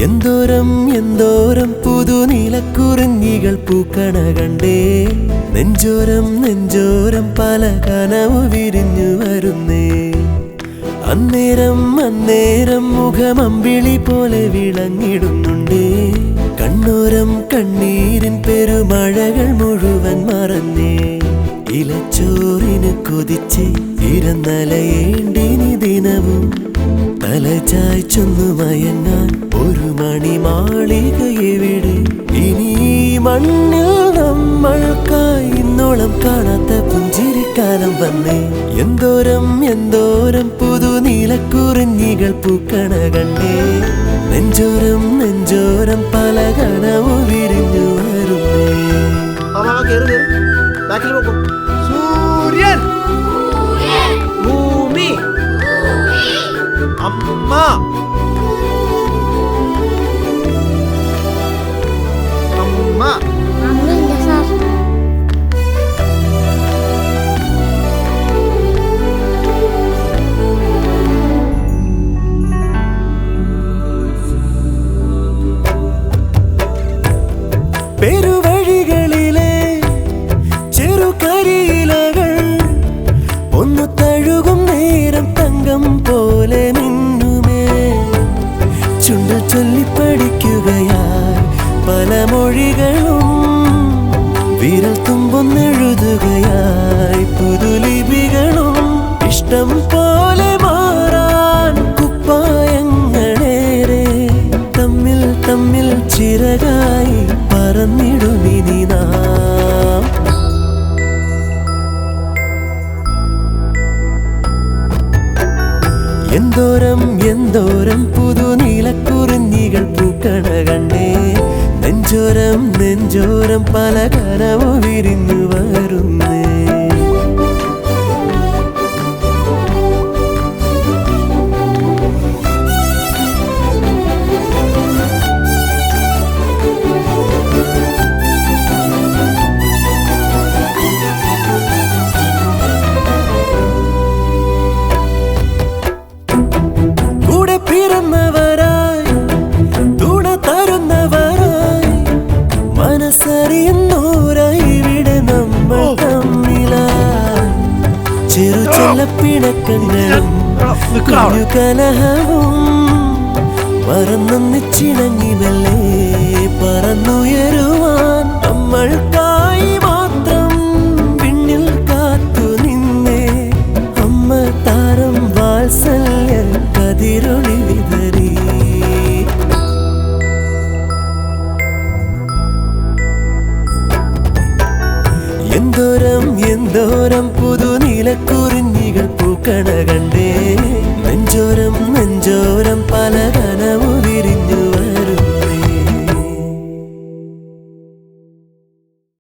എന്തോരം എന്തോരം പുതുനീലക്കുറിഞ്ഞികൾ പൂക്കണ കണ്ടേ. നെഞ്ചോരം നെഞ്ചോരം പല കനവ് വിരിഞ്ഞു വരുന്നേ. അന്നേരം അന്നേരം മുഖമമ്പിളി പോലെ വിളങ്ങിടുന്നുണ്ടേ. കണ്ണോരം കണ്ണീരിൻ പെരുമഴകൾ മുഴുവൻ മറന്നേ. ഇലച്ചോറിന് കൊതിച്ച് ഇരുന്നലയേണ്ടിനി ദിനവും തലചായ്ച്ചൊന്നു മയങ്ങാൻ ഒരു മണിമാളിക എവിടെ? ഇനി മണ്ണിൽ നമ്മൾക്കായി ഇന്നോളം കാണാത്ത പുഞ്ചിരിക്കാലം വന്നേ. എന്തോരം എന്തോരം പുതുനീലക്കുറിഞ്ഞികൾ പൂക്കണ കണ്ടേ. നെഞ്ചോരം നെഞ്ചോരം പല കനവു വിരിഞ്ഞു വരുന്നേ. സൂര്യൻ, ഭൂമി, അമ്മ, അമ്മ, അമ്മയില്ല സാർ. പെരുവഴികളിലെ ചെറുകരിയിലകൾ ഒന്നു തഴുകും നേരം തങ്കം പോലെ മിന്നുമേ. ചുണ്ടിൽ ചൊല്ലിപ്പടിക്കുകയായി പല മൊഴികളും, വിരൽ തുമ്പൊന്നെഴുതുകയായി പുതുലിപികളും. ഇഷ്ടം പോലെ മാറാൻ കുപ്പായങ്ങളേറെ, തമ്മിൽ തമ്മിൽ ചിറകായി പറന്നിടുമിനി നാം. എന്തോരം എന്തോരം പുതുനീലക്കുറിഞ്ഞികൾ പൂക്കണ കണ്ടേ. നെഞ്ചോരം നെഞ്ചോരം പല കനവു വിരിഞ്ഞു വരുന്നേ. പിറന്നവരായി തുണ തരുന്നവരായി മനസ്സറിയുന്നോരായി ഇവിടെ നമ്മൾ തമ്മിലായി. ചെറു ചെല്ലപ്പിണക്കങ്ങളും കുഞ്ഞു കലഹവും മറന്നൊന്നിച്ചിണങ്ങി മെല്ലെ പറന്നുയരുവാൻ നമ്മൾക്കായി മാത്രം പിന്നിൽ കാത്തു നിന്നേ. അമ്മ താരം വാത്സല്യ കതിരൊളി വിതറി. എന്തോരം എന്തോരം പുതുനീലക്കുറിഞ്ഞികൾ പൂക്കണ കണ്ടേ. നെഞ്ചോരം നെഞ്ചോരം പല